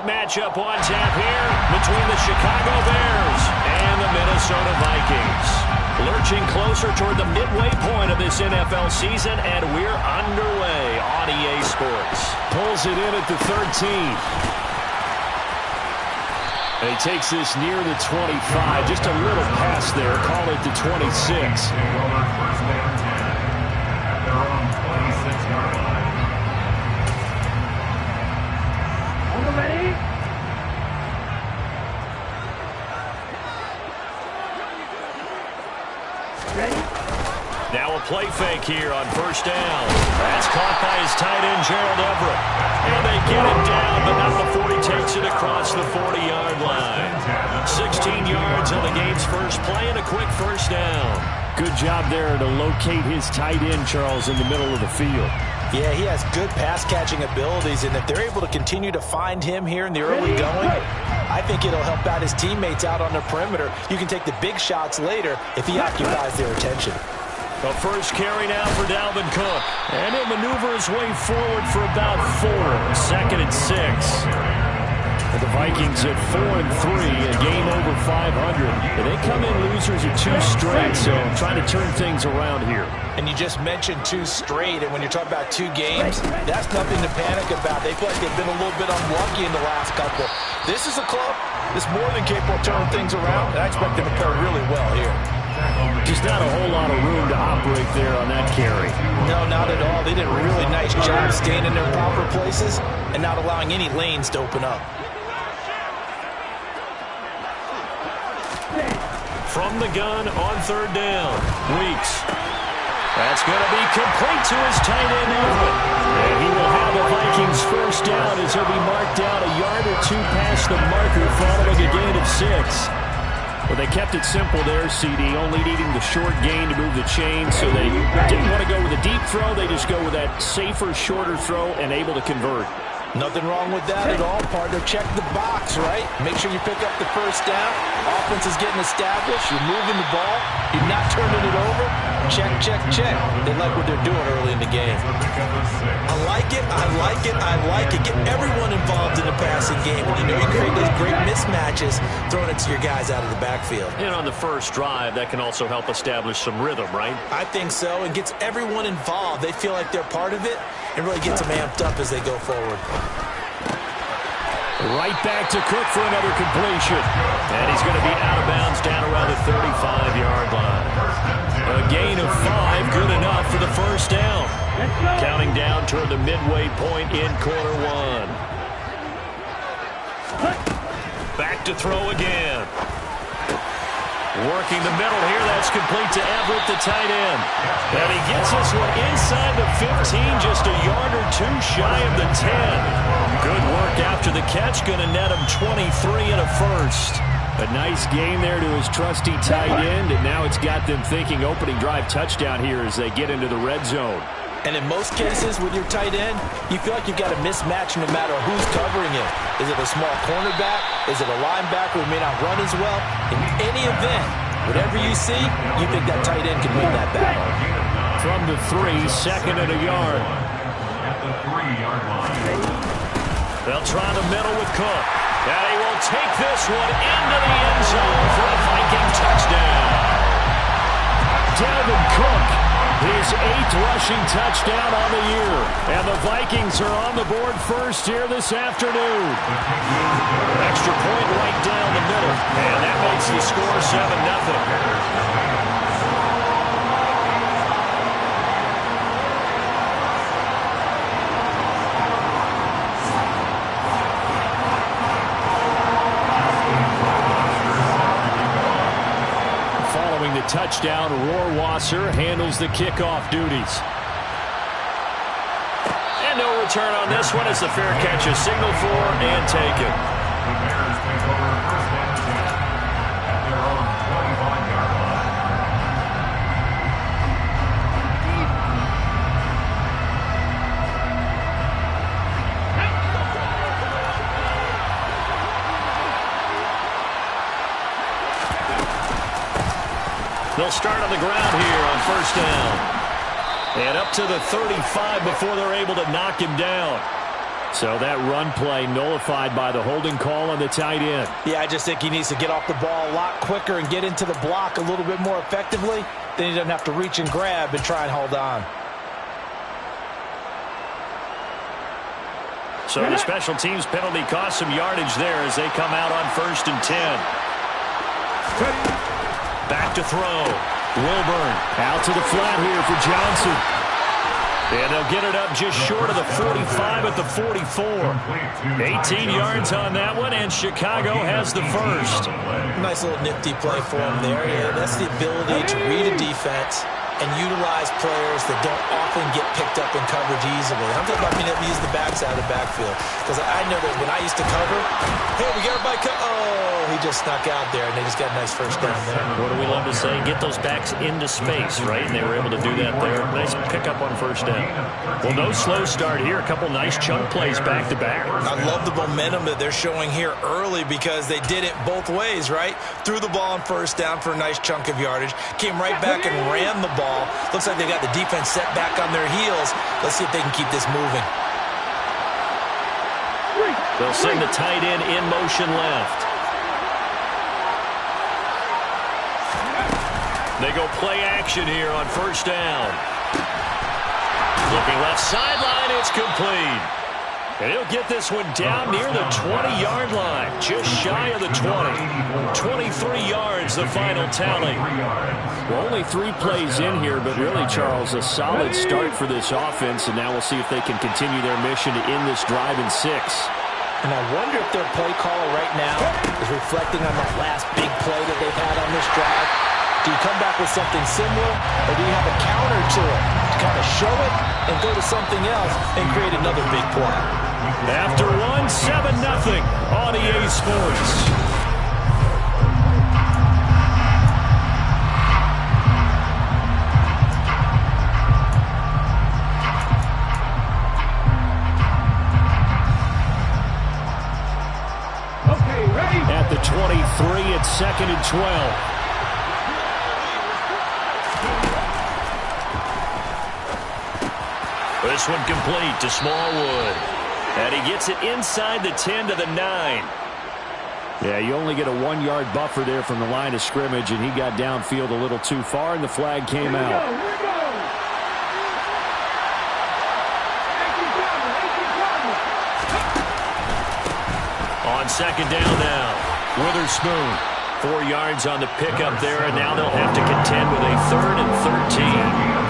matchup on tap here between the Chicago Bears and the Minnesota Vikings. Lurching closer toward the midway point of this NFL season, and we're underway on EA Sports. Pulls it in at the 13. And he takes this near the 25. Just a little pass there. Call it the 26. Now a play fake here on first down. That's caught by his tight end, Gerald Everett. And they get him down, but not before he takes it across the 40-yard line. 16 yards on the game's first play and a quick first down. Good job there to locate his tight end, Charles, in the middle of the field. Yeah, he has good pass-catching abilities, and if they're able to continue to find him here in the early going, I think it'll help out his teammates out on the perimeter. You can take the big shots later if he occupies their attention. The first carry now for Dalvin Cook. And he'll maneuver his way forward for about 4. Second and 6. And the Vikings at 4-3, a game over 500. And they come in losers at 2 straight, so trying to turn things around here. And you just mentioned 2 straight, and when you're talking about 2 games, that's nothing to panic about. They feel like they've been a little bit unlucky in the last couple. This is a club that's more than capable of turning things around, and I expect them to play really well here. Just not a whole lot of room to operate there on that carry. No, not at all. They did a really nice job staying in their proper places and not allowing any lanes to open up. From the gun on third down, Weeks. That's going to be complete to his tight end, Everett. And he will have the Vikings first down as he'll be marked down a yard or 2 past the marker following a gain of 6. Well, they kept it simple there, CD, only needing the short gain to move the chain, so they didn't want to go with a deep throw. They just go with that safer, shorter throw and able to convert. Nothing wrong with that at all, partner. Check the box, right? Make sure you pick up the first down. Offense is getting established. You're moving the ball. You're not turning it over. Check, check, check. They like what they're doing early in the game. I like it. I like it. I like it. Get everyone involved in the passing game. And you know you create those great mismatches throwing it to your guys out of the backfield. And on the first drive, that can also help establish some rhythm, right? I think so. It gets everyone involved. They feel like they're part of it and really gets them amped up as they go forward. Right back to Cook for another completion. And he's going to be out of bounds down around the 35-yard line. A gain of 5, good enough for the first down. Counting down toward the midway point in quarter 1. Back to throw again. Working the middle here, that's complete to Everett, the tight end. And he gets this one inside the 15, just a yard or 2 shy of the 10. Good work after the catch, going to net him 23 and a first. A nice game there to his trusty tight end, and now it's got them thinking opening drive touchdown here as they get into the red zone. And in most cases with your tight end, you feel like you've got a mismatch no matter who's covering him. Is it a small cornerback? Is it a linebacker who may not run as well? In any event, whatever you see, you think that tight end can win that battle. From the 3, second and a yard. At the 3-yard line. They'll try the middle with Cook. And he will take this one into the end zone for a Viking touchdown. Dalvin Cook, his 8th rushing touchdown on the year. And the Vikings are on the board first here this afternoon. Extra point right down the middle. And that makes the score 7-0. Touchdown, Rohrwasser handles the kickoff duties. And no return on this one as the fair catch is signaled for and taken. The Bears take over first and 10 at their own 25-yard line. They'll start on the ground here on first down. And up to the 35 before they're able to knock him down. So that run play nullified by the holding call on the tight end. Yeah, I just think he needs to get off the ball a lot quicker and get into the block a little bit more effectively. Then he doesn't have to reach and grab and try and hold on. So the special teams penalty cost some yardage there as they come out on 1st and 10. Back to throw. Wilburn out to the flat here for Johnson. And they'll get it up just short of the 45 at the 44. 18 yards on that one, and Chicago has the first. Nice little nifty play for him there. Yeah, that's the ability to read a defense and utilize players that don't often get picked up in coverage easily. I'm talking about being able to use the backside of the backfield. Because I know that when I used to cover, hey, we got everybody he just snuck out there, and they just got a nice first down there. What do we love to say? Get those backs into space, right? And they were able to do that there. Nice pickup on first down. Well, no slow start here. A couple nice chunk plays back-to-back. I love the momentum that they're showing here early because they did it both ways, right? Threw the ball on first down for a nice chunk of yardage. Came right back and ran the ball. Looks like they got the defense set back on their heels. Let's see if they can keep this moving. They'll send the tight end in motion left. They go play action here on first down. Looking left sideline, it's complete. And he'll get this one down near the 20-yard line, just shy of the 20. 23 yards, the final tally. Well, only 3 plays in here, but really, Charles, a solid start for this offense, and now we'll see if they can continue their mission to end this drive in 6. And I wonder if their play caller right now is reflecting on that last big play that they've had on this drive. Do you come back with something similar, or do you have a counter to it to kind of show it and go to something else and create another big play? After 7-0 on EA Sports. At the 23, it's 2nd and 12. This one complete to Smallwood. And he gets it inside the 10 to the 9. Yeah, you only get a 1-yard buffer there from the line of scrimmage, and he got downfield a little too far, and the flag came out. On 2nd down now, Witherspoon. 4 yards on the pickup there, and now they'll have to contend with a 3rd and 13.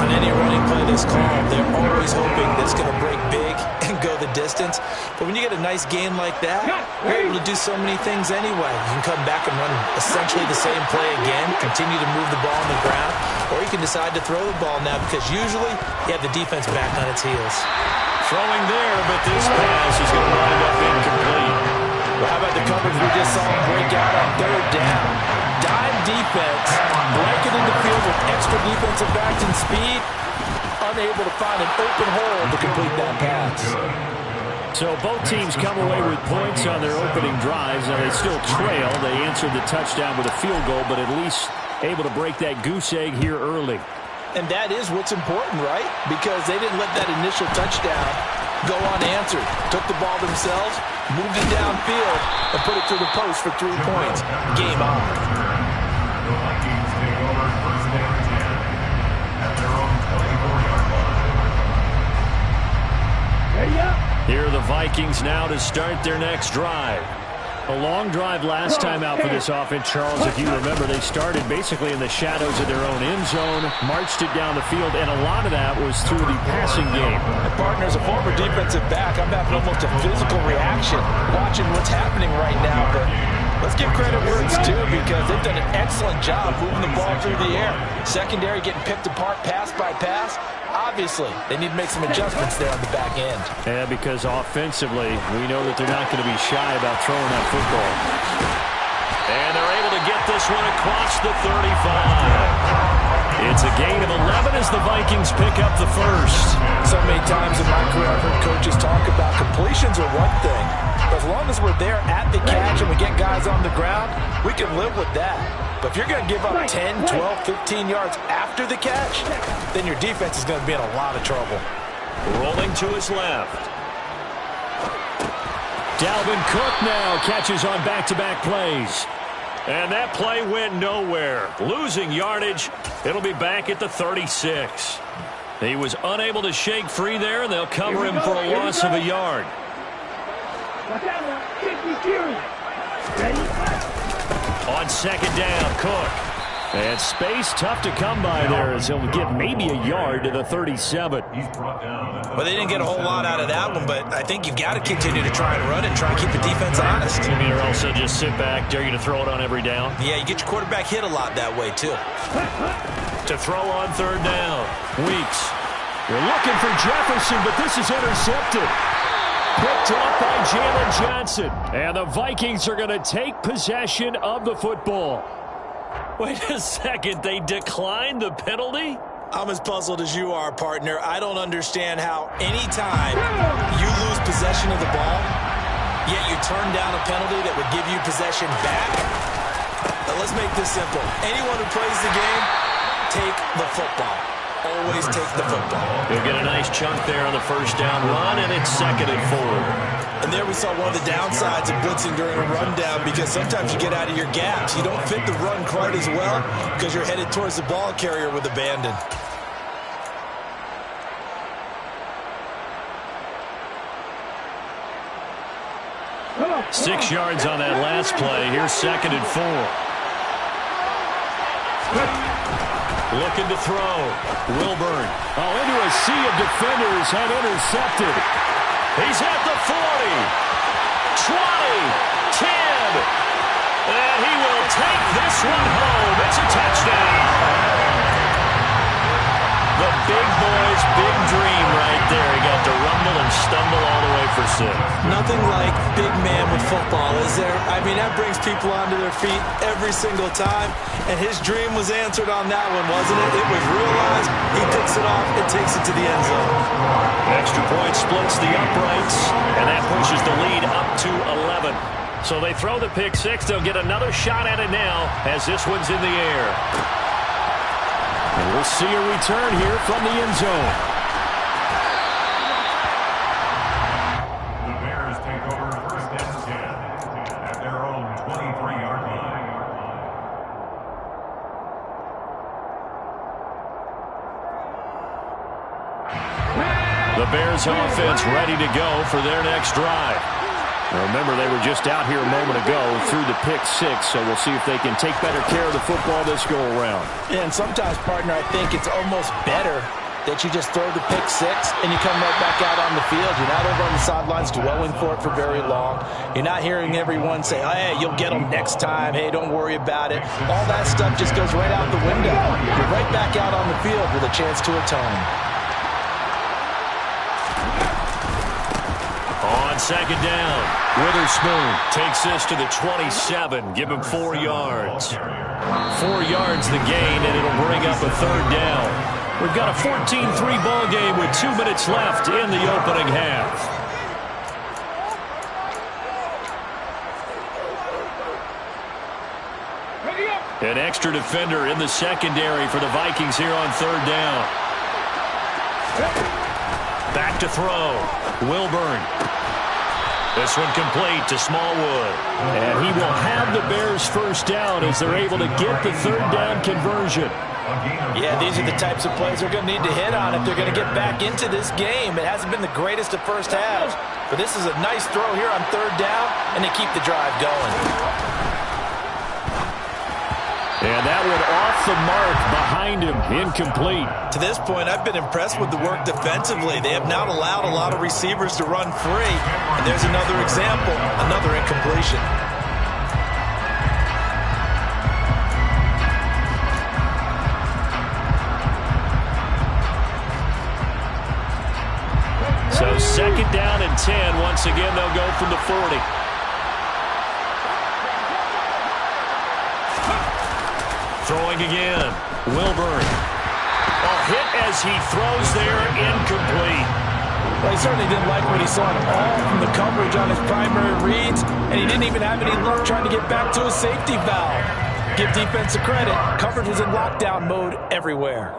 On any running play this call, they're always hoping that it's going to break big and go the distance. But when you get a nice gain like that, you're able to do so many things anyway. You can come back and run essentially the same play again, continue to move the ball on the ground, or you can decide to throw the ball now because usually you have the defense back on its heels. Throwing there, but this pass is going to wind up incomplete. Well, how about the coverage we just saw him break out on 3rd down? Dime defense, blanketing the field with extra defensive backs and speed, unable to find an open hole to complete that pass. So both teams come away with points on their opening drives. Now they still trail. They answered the touchdown with a field goal, but at least able to break that goose egg here early. And that is what's important, right? Because they didn't let that initial touchdown go unanswered. Took the ball themselves, moved it downfield, and put it through the post for 3 points. Game on. The Vikings take over 1st and 10 at their own 24-yard line. Here are the Vikings now to start their next drive. A long drive last time out for this offense, Charles. If you remember, they started basically in the shadows of their own end zone, marched it down the field, and a lot of that was through the passing game. My partner, as a former defensive back, I'm having almost a physical reaction watching what's happening right now. But let's give credit where it's due because they've done an excellent job moving the ball through the air. Secondary getting picked apart pass by pass. Obviously, they need to make some adjustments there on the back end. Yeah, because offensively, we know that they're not going to be shy about throwing that football. And they're able to get this one across the 35. It's a gain of 11 as the Vikings pick up the first. So many times in my career, I've heard coaches talk about completions are one thing. But as long as we're there at the catch and we get guys on the ground, we can live with that. But if you're going to give up 10, 12, 15 yards after the catch, then your defense is going to be in a lot of trouble. Rolling to his left. Dalvin Cook now catches on back-to-back plays. And that play went nowhere. Losing yardage. It'll be back at the 36. He was unable to shake free there, and they'll cover him for a loss of a yard. On second down, Cook. And space tough to come by there as he'll get maybe a yard to the 37. Well, they didn't get a whole lot out of that one, but I think you've got to continue to try and run and try and keep the defense honest. You mean, or else they'll just sit back, dare you to throw it on every down? Yeah, you get your quarterback hit a lot that way, too. To throw on third down, Weeks. They're looking for Jefferson, but this is intercepted. Picked off by Jalen Johnson. And the Vikings are going to take possession of the football. Wait a second, they declined the penalty? I'm as puzzled as you are, partner. I don't understand how any time you lose possession of the ball, yet you turn down a penalty that would give you possession back. Now, let's make this simple. Anyone who plays the game, take the football. Always take the football. You'll get a nice chunk there on the first down run, and it's 2nd and 4. And there we saw one of the downsides of blitzing during a rundown, because sometimes you get out of your gaps. You don't fit the run quite as well because you're headed towards the ball carrier with abandon. Six yards on that last play. Here's 2nd and 4. Looking to throw. Wilburn. Oh, into a sea of defenders and intercepted. He's at the 40. 20. 10. And he will take this one home. It's a touchdown. The big boy's big dream right there. He got to rumble and stumble all the way for 6. Nothing like big man with football, is there? I mean, that brings people onto their feet every single time. And his dream was answered on that one, wasn't it? It was realized. He picks it off and takes it to the end zone. Extra point splits the uprights, and that pushes the lead up to 11. So they throw the pick 6. They'll get another shot at it now as this one's in the air. And we'll see a return here from the end zone. The Bears take over 1st and 10 at their own 23-yard line. The Bears offense ready to go for their next drive. Now remember, they were just out here a moment ago through the pick 6, so we'll see if they can take better care of the football this go-around. And sometimes, partner, I think it's almost better that you just throw the pick 6 and you come right back out on the field. You're not over on the sidelines dwelling for it for very long. You're not hearing everyone say, hey, you'll get them next time. Hey, don't worry about it. All that stuff just goes right out the window. You're right back out on the field with a chance to atone. On second down, Witherspoon takes this to the 27. Give him 4 yards. 4 yards the gain, and it'll bring up a 3rd down. We've got a 14-3 ball game with 2 minutes left in the opening half. An extra defender in the secondary for the Vikings here on 3rd down. Back to throw. Wilburn. This one complete to Smallwood. And he will have the Bears' 1st down as they're able to get the 3rd down conversion. Yeah, these are the types of plays they're going to need to hit on if they're going to get back into this game. It hasn't been the greatest of first halves, but this is a nice throw here on 3rd down, and they keep the drive going. And that one off the mark behind him, incomplete. To this point, I've been impressed with the work defensively. They have not allowed a lot of receivers to run free. And there's another example, another incompletion. So 2nd down and 10. Once again, they'll go from the 40. Throwing again. Wilburn. A hit as he throws there, incomplete. Well, he certainly didn't like what he saw at all from the coverage on his primary reads, and he didn't even have any luck trying to get back to a safety valve. Give defense a credit. Coverage was in lockdown mode everywhere.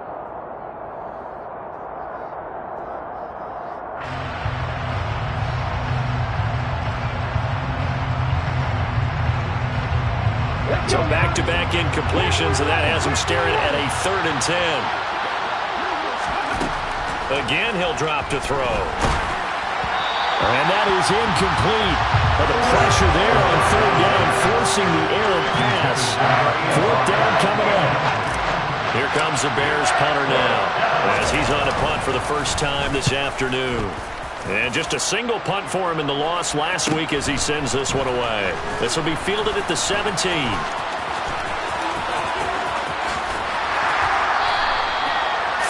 So back-to-back incompletions, and that has him staring at a 3rd and 10. Again, he'll drop to throw. And that is incomplete. But the pressure there on 3rd down, forcing the errant pass. 4th down coming up. Here comes the Bears punter now, as he's on a punt for the first time this afternoon. And just a single punt for him in the loss last week as he sends this one away. This will be fielded at the 17.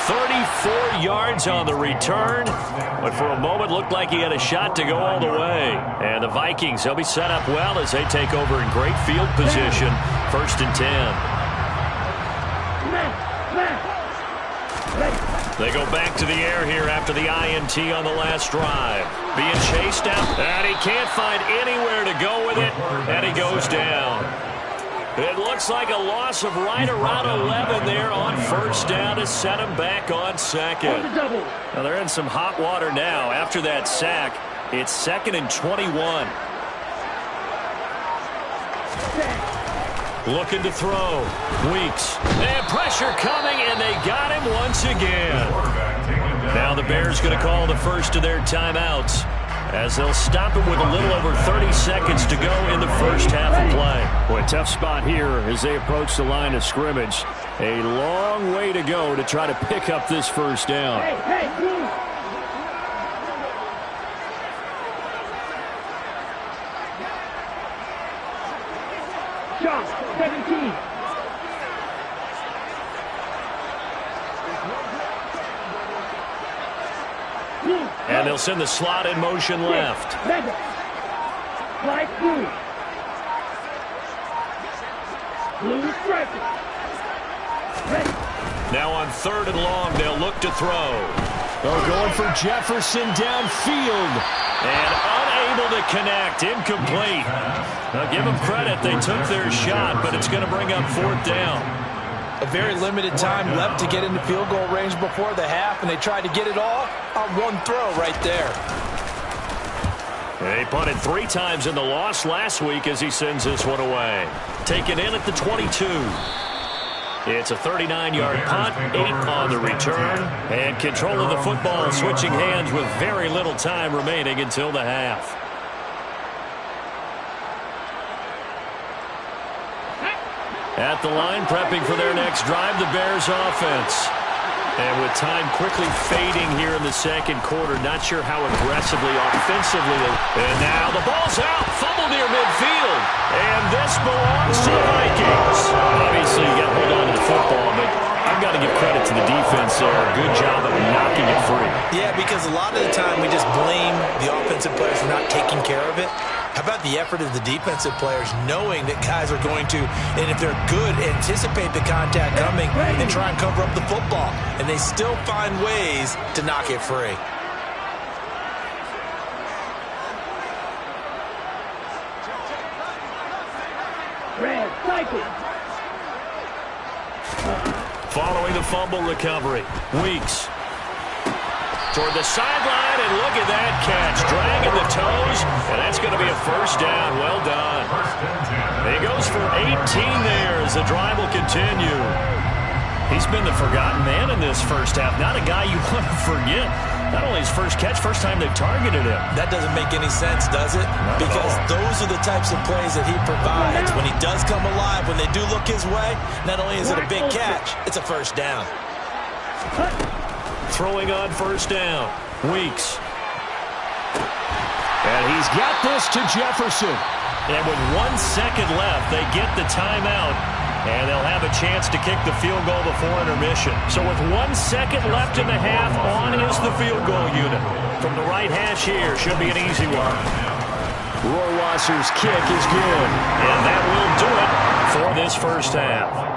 34 yards on the return, but for a moment looked like he had a shot to go all the way. And the Vikings, they'll be set up well as they take over in great field position. 1st and 10. They go back to the air here after the INT on the last drive. Being chased out, and he can't find anywhere to go with it, and he goes down. It looks like a loss of right around 11 there on 1st down to set him back on 2nd. Now they're in some hot water now. After that sack, it's 2nd and 21. Looking to throw. Weeks. And pressure coming, and they got him once again. Now the Bears going to call the first of their timeouts, as they'll stop him with a little over 30 seconds to go in the first half of play. Boy, tough spot here as they approach the line of scrimmage. A long way to go to try to pick up this 1st down. John, 17. And they'll send the slot in motion left. Light blue. Blue striker. Now on 3rd and long, they'll look to throw. They're going for Jefferson downfield. And unable to connect. Incomplete. Now give them credit. They took their shot, but it's going to bring up 4th down. A very limited time left to get into field goal range before the half, and they tried to get it all on one throw right there. They punted 3 times in the loss last week as he sends this one away. Taken in at the 22. It's a 39-yard punt, 8 on the return, and control of the football switching hands with very little time remaining until the half. At the line, prepping for their next drive, the Bears offense. And with time quickly fading here in the 2nd quarter, not sure how aggressively, offensively. And now the ball's out, fumble near midfield. And this belongs to the Vikings. Obviously, you got to hold on to the football, but I've got to give credit to the defense there. Good job of knocking it free. Yeah, because a lot of the time we just blame the offensive players for not taking care of it. How about the effort of the defensive players knowing that guys are going to, and if they're good, anticipate the contact coming and try and cover up the football. And they still find ways to knock it free. Red cycle. Following the fumble recovery, Weeks toward the sideline, and look at that catch. Dragging the toes, and that's going to be a 1st down. Well done. He goes for 18 there as the drive will continue. He's been the forgotten man in this first half. Not a guy you want to forget. Not only his first catch, first time they've targeted him. That doesn't make any sense, does it? Because those are the types of plays that he provides. When he does come alive, when they do look his way, not only is it a big catch, it's a 1st down. Throwing on 1st down. Weeks. And he's got this to Jefferson. And with 1 second left, they get the timeout. And they'll have a chance to kick the field goal before intermission. So with 1 second left in the half, on is the field goal unit. From the right hash here, should be an easy one. Rohrwasser's kick is good. And that will do it for this first half.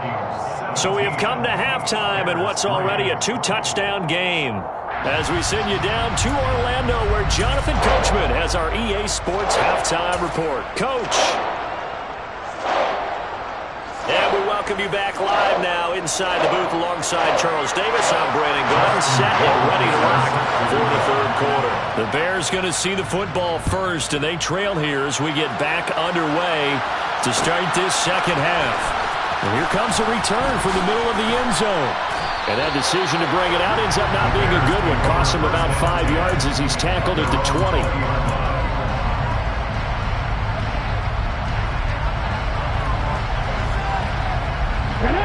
So we have come to halftime in what's already a 2-touchdown game. As we send you down to Orlando, where Jonathan Coachman has our EA Sports halftime report. Coach. And we welcome you back live now inside the booth alongside Charles Davis. I'm Brandon Gordon, set and ready to rock for the 3rd quarter. The Bears going to see the football first, and they trail here as we get back underway. to start this second half. And here comes a return from the middle of the end zone. And that decision to bring it out ends up not being a good one. Costs him about 5 yards as he's tackled at the 20.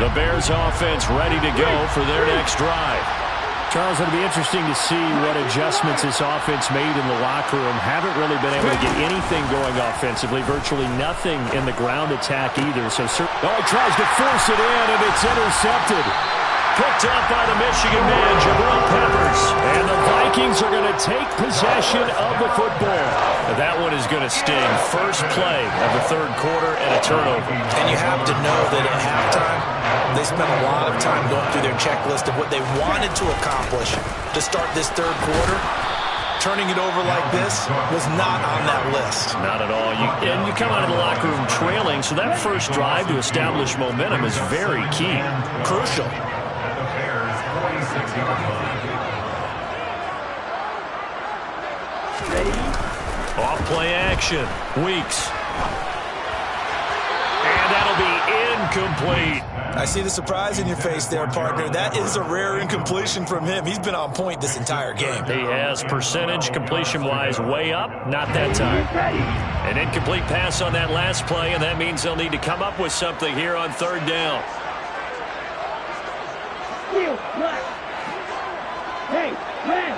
The Bears offense ready to go for their next drive. Charles, it'll be interesting to see what adjustments this offense made in the locker room. Haven't really been able to get anything going offensively. Virtually nothing in the ground attack either. So, he tries to force it in, and it's intercepted. Picked up by the Michigan man, Jabril Peppers. And the Vikings are going to take possession of the football. That one is going to sting. First play of the third quarter and a turnover. And you have to know that at halftime, they spent a lot of time going through their checklist of what they wanted to accomplish to start this third quarter. Turning it over like this was not on that list. Not at all. And you come out of the locker room trailing, so that first drive to establish momentum is very key. Crucial. Off play action. Weeks. And that'll be incomplete. I see the surprise in your face there, partner. That is a rare incompletion from him. He's been on point this entire game. He has percentage completion-wise way up. Not that time. An incomplete pass on that last play, and that means they'll need to come up with something here on third down. Hey, man!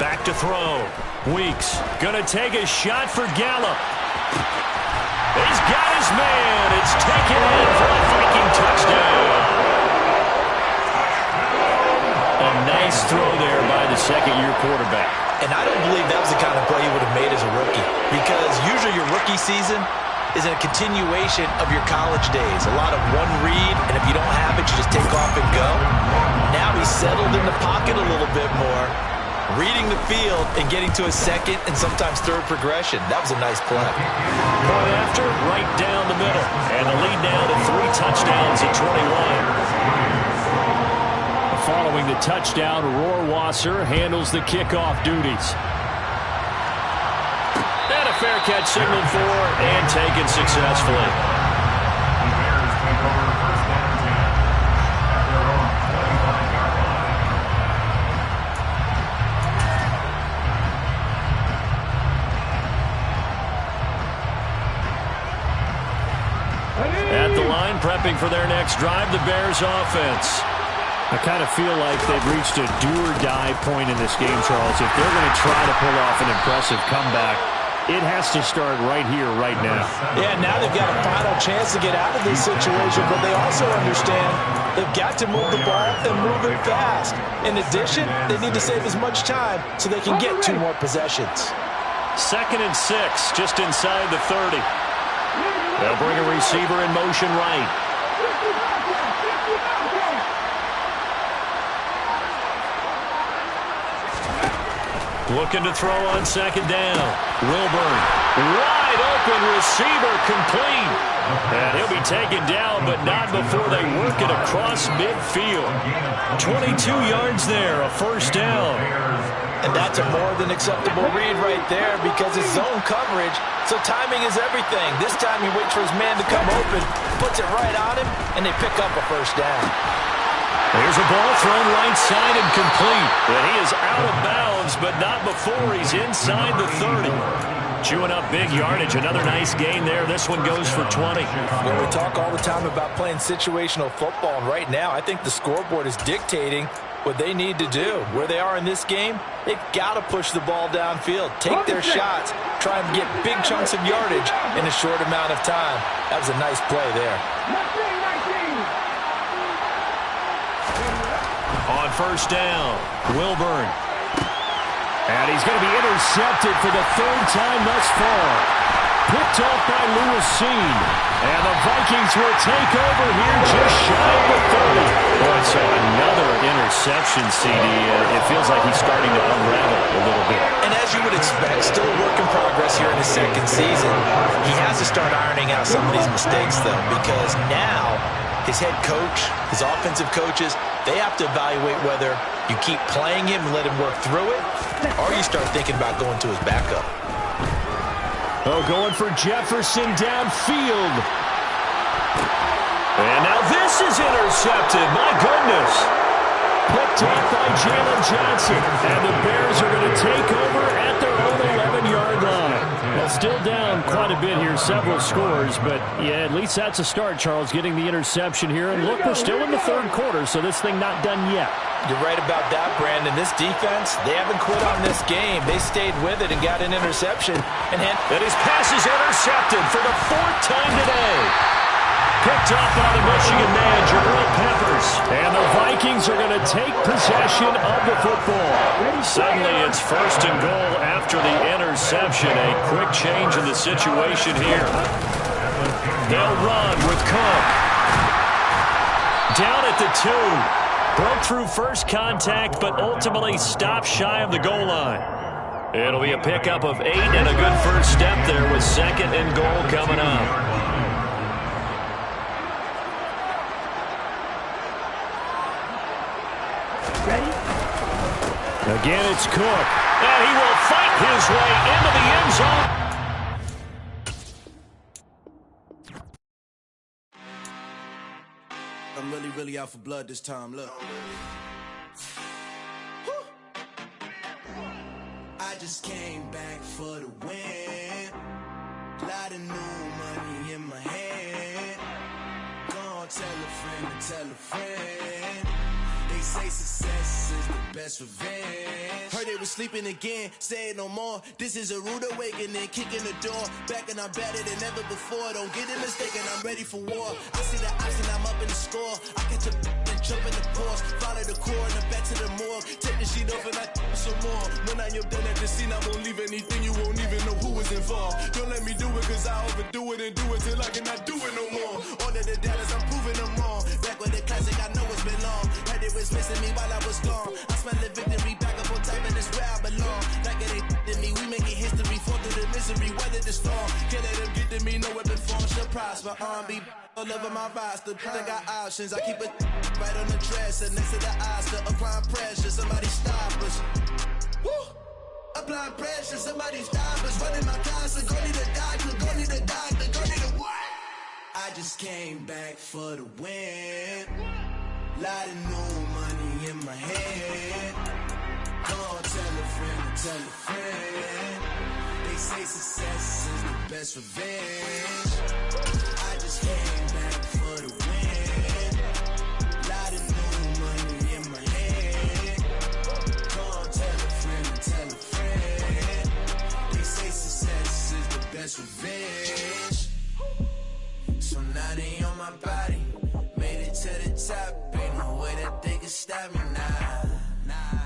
Back to throw. Weeks gonna take a shot for Gallup. He's got his man. It's taken in for a Viking touchdown. A nice throw there by the second-year quarterback. And I don't believe that was the kind of play he would have made as a rookie, because usually your rookie season is a continuation of your college days. A lot of one read, and if you don't have it, you just take off and go. Now he's settled in the pocket a little bit more, reading the field and getting to a second and sometimes third progression. That was a nice play. Point after, right down the middle. And the lead now to 3 touchdowns at 21. Following the touchdown, Rohrwasser handles the kickoff duties. And a fair catch signaled for and taken successfully. At the line, prepping for their next drive, the Bears offense. I kind of feel like they've reached a do-or-die point in this game, Charles. If they're going to try to pull off an impressive comeback, it has to start right here, right now. Yeah, now they've got a final chance to get out of this situation, but they also understand they've got to move the ball and move it fast. In addition, they need to save as much time so they can get 2 more possessions. 2nd and 6, just inside the 30. They'll bring a receiver in motion right. Looking to throw on 2nd down. Wilburn, wide open receiver, complete. And he'll be taken down, but not before they work it across midfield. 22 yards there, a first down. And that's a more than acceptable read right there because it's zone coverage, so timing is everything. This time he waits for his man to come open, puts it right on him, and they pick up a first down. There's a ball thrown right side and complete. And he is out of bounds, but not before he's inside the 30. Chewing up big yardage. Another nice gain there. This one goes for 20. Well, we talk all the time about playing situational football, and right now I think the scoreboard is dictating what they need to do. Where they are in this game, they've got to push the ball downfield, take their shots, try and get big chunks of yardage in a short amount of time. That was a nice play there. On first down, Wilburn. And he's going to be intercepted for the 3rd time thus far. Picked off by Lewis Cine. And the Vikings will take over here just shy of the 30. Boy, so another interception, CD. It feels like he's starting to unravel a little bit. And as you would expect, still a work in progress here in his 2nd season. He has to start ironing out some of these mistakes, though, because now his head coach, his offensive coaches, they have to evaluate whether You keep playing him and let him work through it, or you start thinking about going to his backup. Oh, going for Jefferson downfield. And now this is intercepted. My goodness. Picked off by Jalen Johnson. And the Bears are going to take over at their own 11-yard line. Well, still down quite a bit here, several scores. But, yeah, at least that's a start, Charles, getting the interception here. And, look, we're still in the third quarter, so this thing not done yet. You're right about that, Brandon. This defense, they haven't quit on this game. They stayed with it and got an interception. And his pass is intercepted for the fourth time today. Picked up by the Michigan man, Jabril Peppers. And the Vikings are going to take possession of the football. Suddenly it's first and goal after the interception. A quick change in the situation here. They'll run with Cook. Down at the 2. Broke through first contact, but ultimately stopped shy of the goal line. It'll be a pickup of 8 and a good first step there with second and goal coming up. Ready? Again, it's Cook. And he will fight his way into the end zone. I'm really out for blood this time, look. I just came back for the win. Lot of new money in my hand. Gonna tell a friend to tell a friend. They say success is the best revenge. Heard they was sleeping again, say it no more. This is a rude awakening, kicking the door. Back and I'm better than ever before. Don't get it mistaken, I'm ready for war. I see the option, I'm up in the score. I catch a and jump in the course. Follow the core and the back to the morgue. Take the sheet off and I some more. When I am done at the scene, I won't leave anything. You won't even know who was involved. Don't let me do it, cause I overdo it and do it till I cannot do it no more. All of the doubters, I'm proving them wrong. Back with the classic, I know it's been long. Heard it was missing me while I was gone. I smell the victory back up on top, and it's where I belong. Like it ain't to me, we making history. Fall through the misery, weather the storm. Can't let them get to me, no weapon form should prosper. Be all over my roster. I got options, I keep it right on the dresser. Next to the Oscar, applying pressure. Somebody stop us. Woo! Applying pressure, somebody stop us. Running my closet, go need a doctor, go need a doctor, go need a what? I just came back for the win. Lot of new money in my hand. Gonna tell a friend to tell a friend. They say success is the best revenge. I just came back for the win. Lot of new money in my hand. Gonna tell a friend to tell a friend. They say success is the best revenge. So now they on my body. Made it to the top, ain't no way that they can stop me now.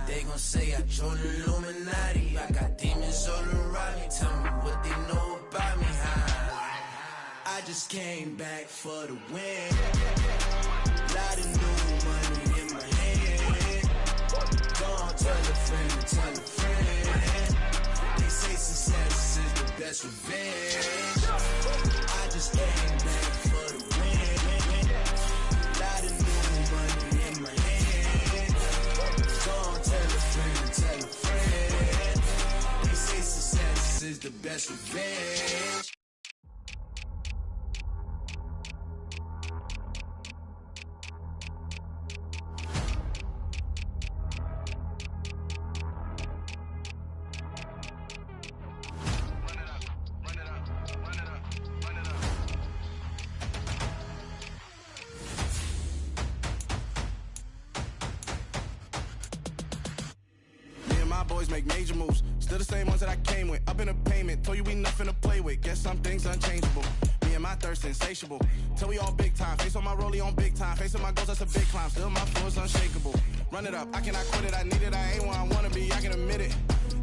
They gon' say I joined the Illuminati. I got demons all around me. Tell me what they know about me, huh? I just came back for the win. Lot of new money in my hand. Gonna tell a friend to tell a friend. They say success is the best revenge. I just came back for the win. Lot of new money in my hand. Gonna tell a friend to tell a friend. They say success is the best revenge. Boys make major moves, still the same ones that I came with. Up in a payment, told you we nothing to play with. Guess some things unchangeable. Me and my thirst insatiable. Till we all big time. Face on my rollie on big time. Facing my goals, that's a big climb. Still my flow is unshakable. Run it up, I cannot quit it. I need it, I ain't where I wanna be. I can admit it.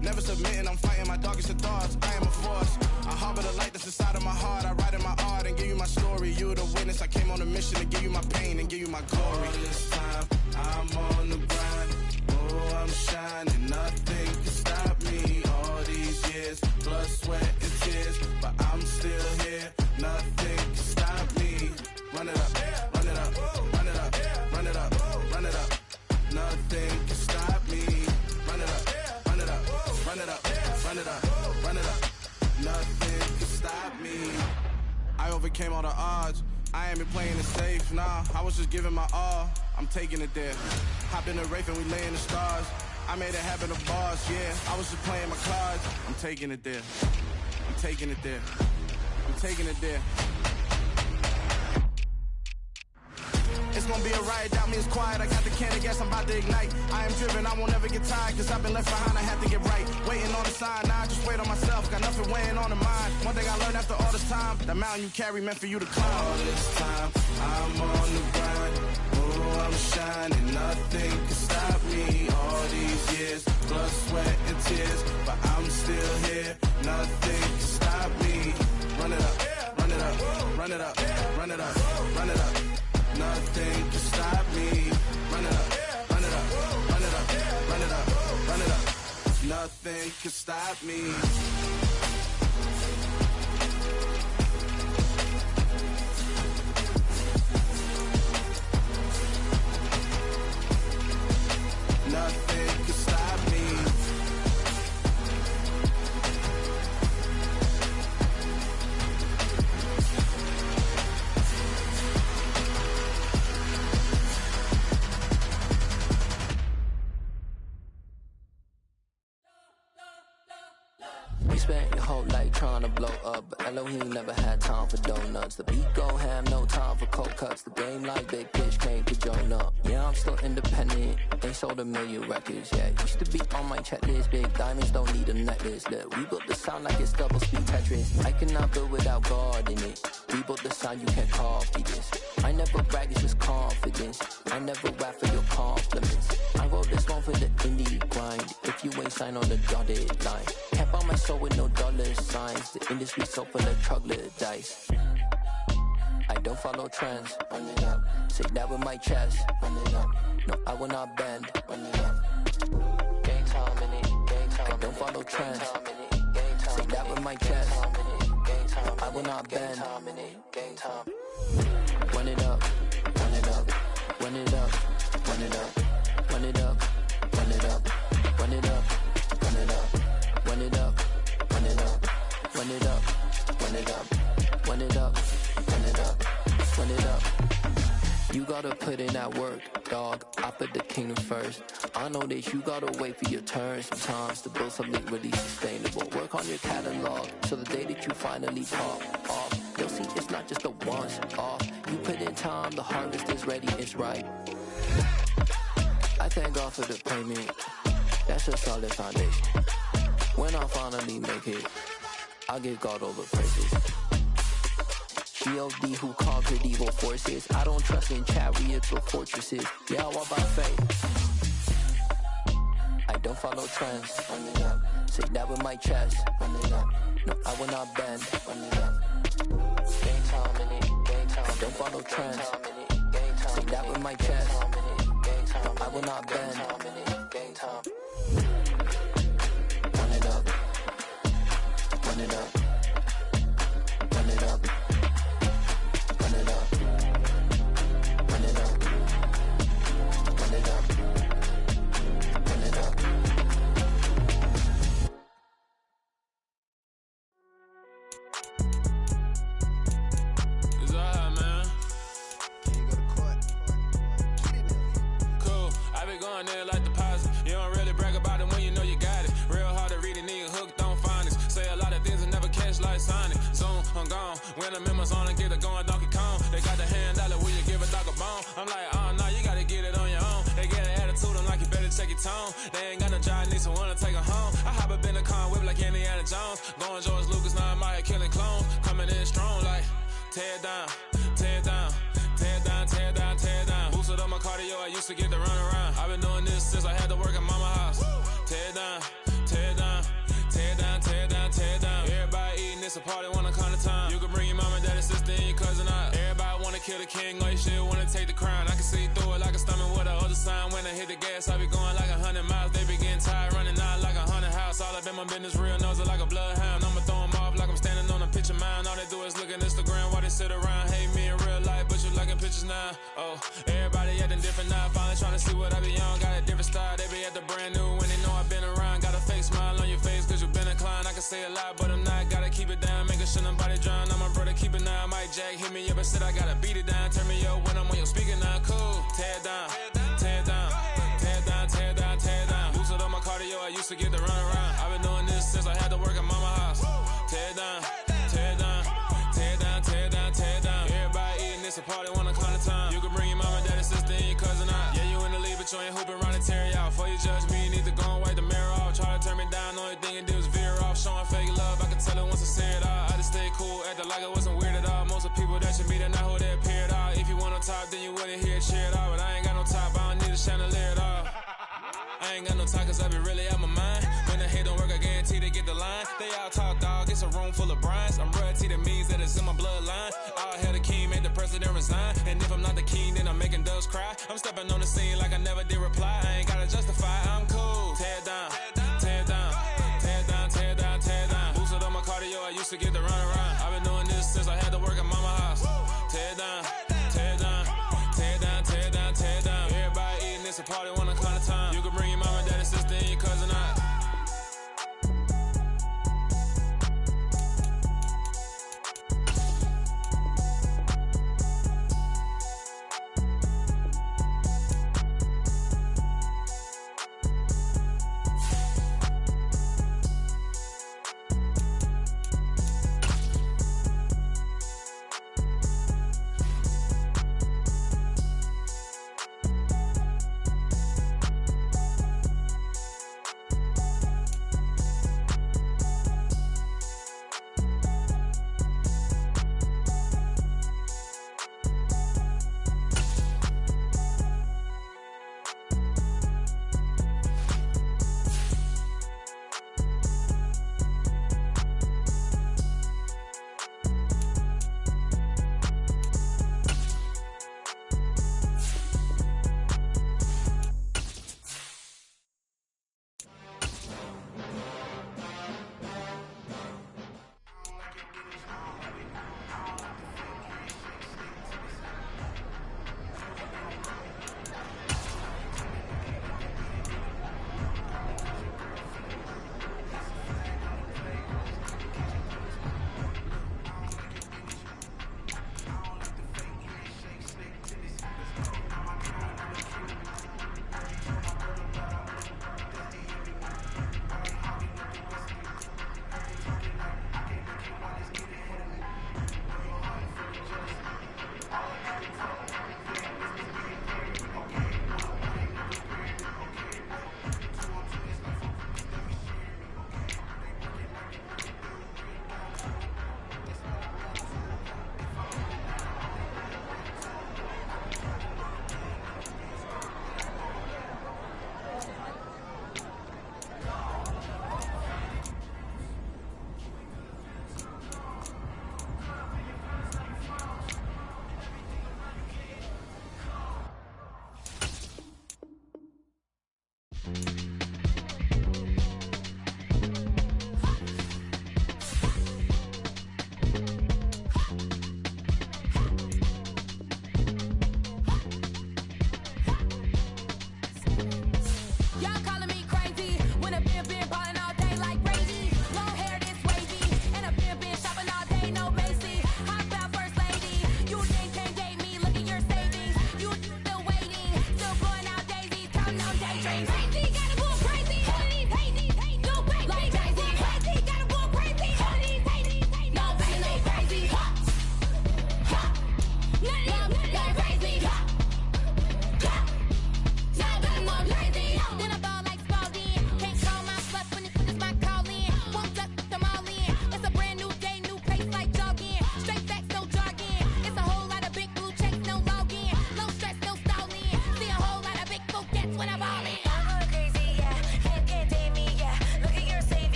Never submitting, I'm fighting my darkest of thoughts. I am a force. I harbor the light that's inside of my heart. I write in my art and give you my story. You the witness. I came on a mission to give you my pain and give you my glory. All this time, I'm on the grind. Oh, I'm shining. Nothing can stop me. All these years, blood, sweat, and tears, but I'm still here. Nothing can stop me. Run it up, run it up, run it up, run it up, run it up. Nothing can stop run it up, run it up. Nothing can stop me. I overcame all the odds. I ain't been playing it safe, nah. I was just giving my all. I'm taking it there. Hop in the Wraith and we lay in the stars. I made it happen to boss, yeah. I was just playing my cards. I'm taking it there. I'm taking it there. I'm taking it there. It's gonna be a riot, doubt me it's quiet. I got the can of gas, I'm about to ignite. I am driven, I won't ever get tired, cause I've been left behind, I have to get right. Waiting on the sign, now I just wait on myself. Got nothing weighing on the mind. One thing I learned after all this time, the mountain you carry meant for you to climb. All this time, I'm on the grind. Oh, I'm shining, nothing can stop me. All these years, blood, sweat, and tears, but I'm still here. Nothing can stop me. Run it up, run it up, run it up, run it up, run it up. Nothing can stop me. Run it up, run it up, run it up, run it up, run it up. Nothing can stop me. Nothing can stop me. We spent your whole life trying to blow up, but Elohim never had time for donuts. The beat go ham, no time for cold cuts. The game like Big Pitch came to join up. Yeah, I'm still independent, ain't sold a million records yet. Used to be on my checklist, big diamonds don't need a necklace. Look, we built the sound like it's double speed Tetris. I cannot build without God in it. We built the sound, you can't copy this. I never brag, it's just confidence. I never rap for your compliments. I wrote this one for the indie grind. If you ain't signed on the dotted line, can't buy my soul with no dollar signs. The industry so full of troglodytes. I don't follow trends. Run it up. Say that with my chest. Run it up. No, I will not bend. Run it up. Gang time in it. Gang time. I don't follow trends. Say that with my chest. I will not bend. Gang time. Run it up. Run it up. Run it up. Run it up. Run it up. Run it up. Run it up. Run it up. Run it up. Run it up. Run it up. Run it up. Run it up. Run it up. Run it up. You gotta put in that work, dog. I put the kingdom first. I know that you gotta wait for your turn sometimes to build something really sustainable. Work on your catalog so the day that you finally pop off, you'll see it's not just a once off. You put in time, the harvest is ready, it's right. I thank God for the payment. That's a solid foundation. When I finally make it, I give God all the praises. G.O.D. who conquered evil forces. I don't trust in chariots or fortresses. Yeah, I walk by faith. I don't follow trends. Run it up. Say that with my chest. Run it up. No, I will not bend. Run it up. Game time in it. Game time. I don't follow trends. Say that with my chest. No, I will not bend. Game time. Run it up. Run it up. Run it up. Run it up. Run it up. Run it up. Run it up. It's alright, man. Can't go to court. Cool. I been going there like deposit. You don't really brag about it when you know you got it. Real hard to read it, nigga hooked on finance. Say a lot of things and never catch like Sonic. Zoom, I'm gone. When I'm in my zone and get it going Donkey Kong. They got the $100, will you give a dog a bone? I'm like, oh no, you gotta get it on your own. They get an attitude, I'm like, you better check your tone. They ain't got no job, need someone to take her home. I hop up in the car, whip like Indiana Jones. Going George Lucas, now I'm out here killing clones. Coming in strong like, tear down, tear down. Tear down, tear down, tear down. Boosted up my cardio, I used to get to run around. I've been doing this since I had to work at mama house. Tear down, tear down, tear down, tear down, tear down. Everybody eating, it's a party, wanna come to time. You can bring your mama, daddy, sister, and your cousin out. Everybody wanna kill the king, or you shit wanna take the crown. I can see through it like a stomach with a other sign. When I hit the gas, I be going like 100 miles. They be getting tired, running out like 100 house. All up in my business, real nose it like a bloodhound. I'ma throw 'em off like I'm standing on a picture mound. All they do is look at Instagram while they sit around. Hate me in real life, but you liking pictures now. Oh, everybody acting different now. Finally trying to see what I be on. Got a different style, they be at the brand new when they know I've been around. Got a fake smile on your face, cause you been inclined. say a lot, but I'm not. Gotta keep it down, making sure nobody drown. I'm my brother, keep it down. Mike Jack hit me up and said I gotta beat it down. Turn me up when I'm on your speaker now. Cool, tear it down, tear it down, tear it down, tear it down, tear it down. Lose it on my cardio, I used to get to run around. I've been doing this since I had to work at mama house. Tear it down, tear it down, tear it down, tear it down, tear it down. Everybody eating this, a party one o'clock of time. You can bring your mama, daddy, sister, and your cousin out. Yeah, you in the league, but you ain't hooping around and tear out. Before you judge me, you need to go and wipe the mirror off. Try to turn me down, only thing you did was veer off. Showing fake love, I can tell it once I see it all. I just stay cool, acting like I wasn't weird at all. Most of the people that you meet are not who they appear at all. If you want on top, then you wouldn't hear it cheer at all. But I ain't got no top, I don't need a chandelier at all. I ain't got no time, cause I be really out my mind. When the hate don't work, I guarantee they get the line. They all talk, dog, it's a room full of Bryans. I'm royalty, that means that it's in my bloodline. All hail the king, made the president resign. And if I'm not the king, then I'm making doves cry. I'm stepping on the scene like I never did reply. I ain't gotta justify, I'm cool. Tear it down, tear it down, tear it down, tear it down, tear it down. Boosted on my cardio, I used to get to run around. I've been doing this since I had to work at mama house. Tear it down, tear it down, tear it down, tear it down, tear it down. Everybody eating this, a party 1 o'clock of time. You can bring your mama, daddy, sister, and your cousin out.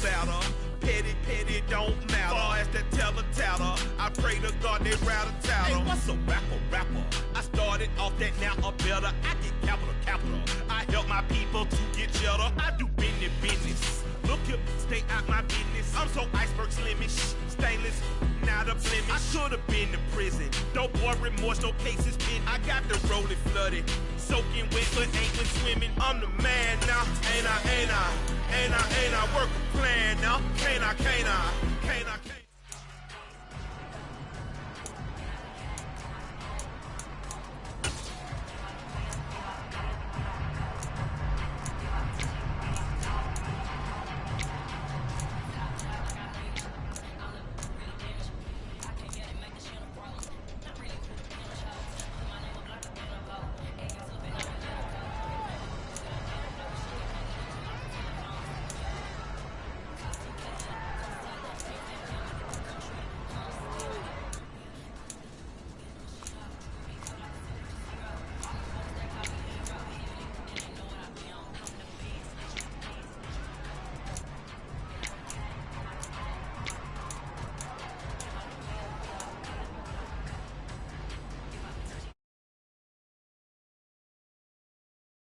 batter. Petty, don't matter. Far as that teller, I pray to God they rattle tattle. Hey, what's a rapper? I started off that, now I'm better. I get capital. I help my people to get cheddar. I do business. Look here, stay out my business. I'm so iceberg slimish, stainless, not a blemish. I should've been to prison. No boy remorse, no cases pinned. I got the rolling flooded, soaking wet, but ain't been swimming. I'm the man now, ain't I? Work a plan now, can't I?